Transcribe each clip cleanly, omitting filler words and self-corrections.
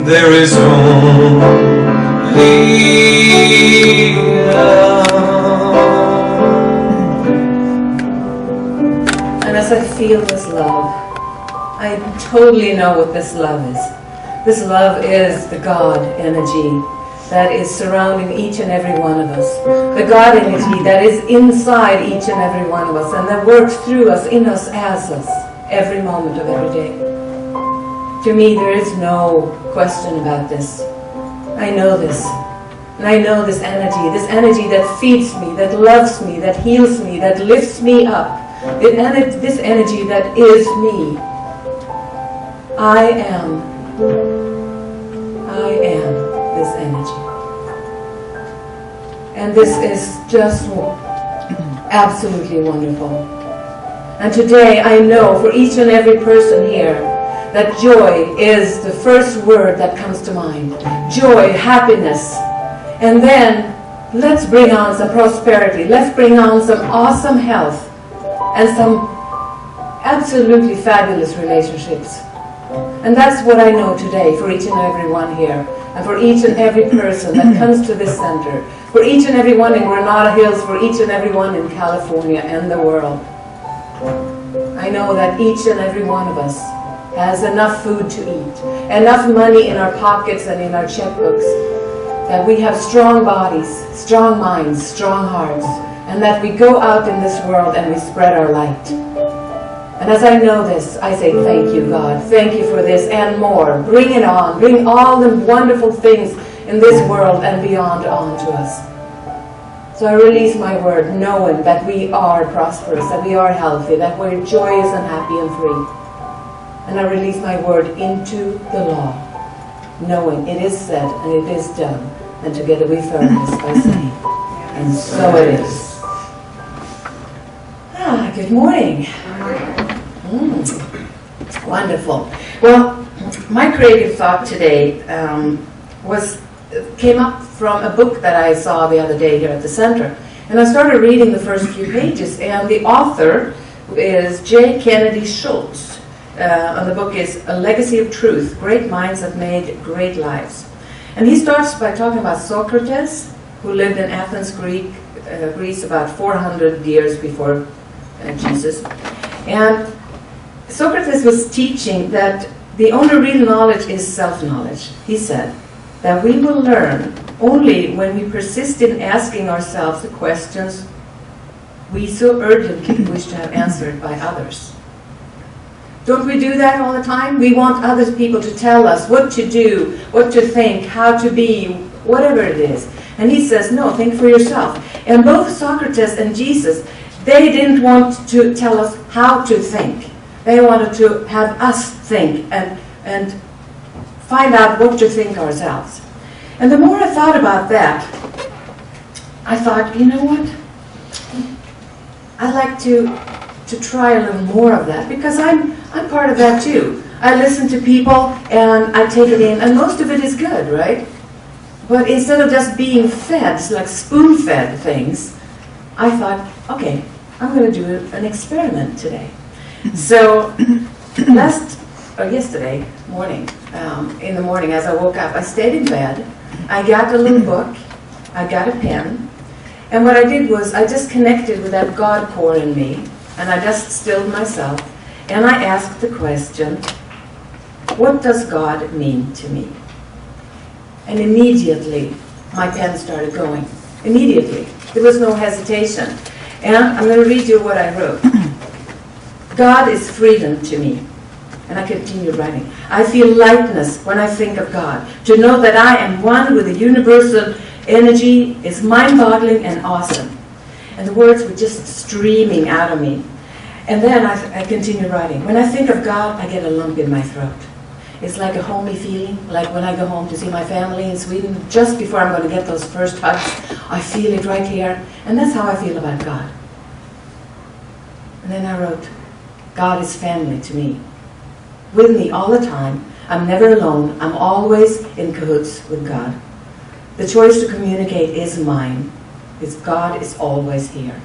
There is only love. And as I feel this love, I totally know what this love is. This love is the God energy that is surrounding each and every one of us. The God energy that is inside each and every one of us and that works through us, in us, as us, every moment of every day. To me, there is no question about this. I know this. And I know this energy that feeds me, that loves me, that heals me, that lifts me up. This energy that is me. I am this energy. And this is just absolutely wonderful. And today I know for each and every person here that joy is the first word that comes to mind. Joy, happiness. And then let's bring on some prosperity. Let's bring on some awesome health and some absolutely fabulous relationships. And that's what I know today for each and every one here, and for each and every person that comes to this center, for each and every one in Granada Hills, for each and every one in California and the world. I know that each and every one of us has enough food to eat, enough money in our pockets and in our checkbooks, that we have strong bodies, strong minds, strong hearts, and that we go out in this world and we spread our light. And as I know this, I say thank you, God. Thank you for this and more. Bring it on. Bring all the wonderful things in this world and beyond on to us. So I release my word knowing that we are prosperous, that we are healthy, that we're joyous and happy and free. And I release my word into the law, knowing it is said and it is done. And together we affirm this by saying, and so it is. Good morning. Wonderful. Well, my creative thought today came up from a book that I saw the other day here at the center. And I started reading the first few pages, and the author is J. Kennedy Schultz. And the book is A Legacy of Truth, Great Minds That Made Great Lives. And he starts by talking about Socrates, who lived in Athens, Greece about 400 years before Jesus. And Socrates was teaching that the only real knowledge is self-knowledge. He said that we will learn only when we persist in asking ourselves the questions we so urgently wish to have answered by others. Don't we do that all the time? We want other people to tell us what to do, what to think, how to be, whatever it is. And he says, no, think for yourself. And both Socrates and Jesus, they didn't want to tell us how to think. They wanted to have us think and find out what to think ourselves. And the more I thought about that, I thought, you know what? I'd like to try a little more of that, because I'm part of that too. I listen to people and I take it in, and most of it is good, right? But instead of just being fed, like spoon-fed things, I thought, okay, I'm going to do an experiment today. So yesterday morning, in the morning as I woke up, I stayed in bed, I got a little book, I got a pen, and what I did was I just connected with that God core in me, and I just stilled myself, and I asked the question, what does God mean to me? And immediately my pen started going. Immediately. There was no hesitation. And I'm going to read you what I wrote. God is freedom to me. And I continued writing. I feel lightness when I think of God. To know that I am one with the universal energy is mind-boggling and awesome. And the words were just streaming out of me. And then I continued writing. When I think of God, I get a lump in my throat. It's like a homey feeling, like when I go home to see my family in Sweden, just before I'm going to get those first hugs, I feel it right here. And that's how I feel about God. And then I wrote, God is family to me. With me all the time. I'm never alone. I'm always in cahoots with God. The choice to communicate is mine. Because God is always here.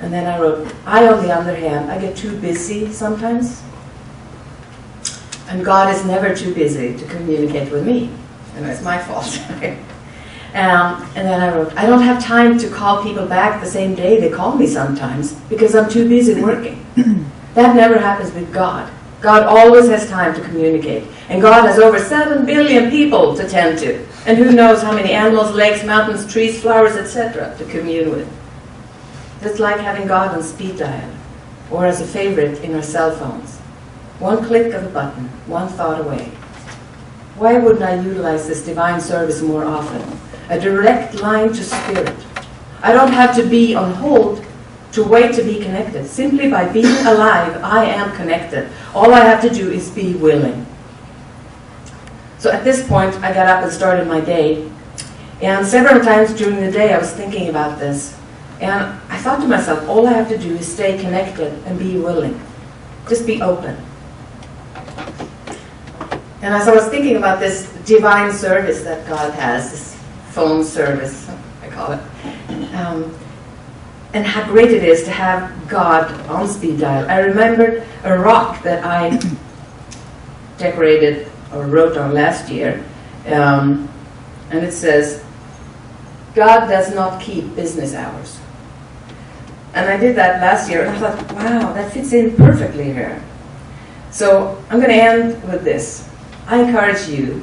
And then I wrote, I, on the other hand, I get too busy sometimes. And God is never too busy to communicate with me. And that's my fault. And then I wrote, I don't have time to call people back the same day they call me sometimes because I'm too busy working. That never happens with God. God always has time to communicate. And God has over 7 billion people to tend to. And who knows how many animals, lakes, mountains, trees, flowers, etc. to commune with. It's like having God on speed dial, or as a favorite in our cell phones. One click of a button, one thought away. Why wouldn't I utilize this divine service more often? A direct line to spirit. I don't have to be on hold to wait to be connected. Simply by being alive, I am connected. All I have to do is be willing. So at this point, I got up and started my day. And several times during the day, I was thinking about this. And I thought to myself, all I have to do is stay connected and be willing. Just be open. And as I was thinking about this divine service that God has, this phone service, I call it, and how great it is to have God on speed dial. I remembered a rock that I decorated or wrote on last year, and it says, God does not keep business hours. And I did that last year, and I thought, wow, that fits in perfectly here. So I'm going to end with this. I encourage you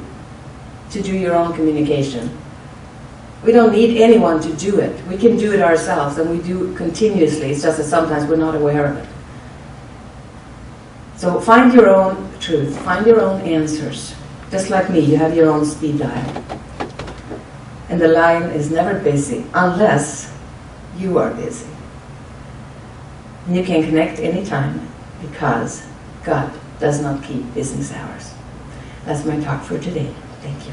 to do your own communication. We don't need anyone to do it. We can do it ourselves, and we do continuously. It's just that sometimes we're not aware of it. So find your own truth. Find your own answers. Just like me, you have your own speed dial. And the line is never busy unless you are busy. And you can connect anytime because God does not keep business hours. That's my talk for today. Thank you.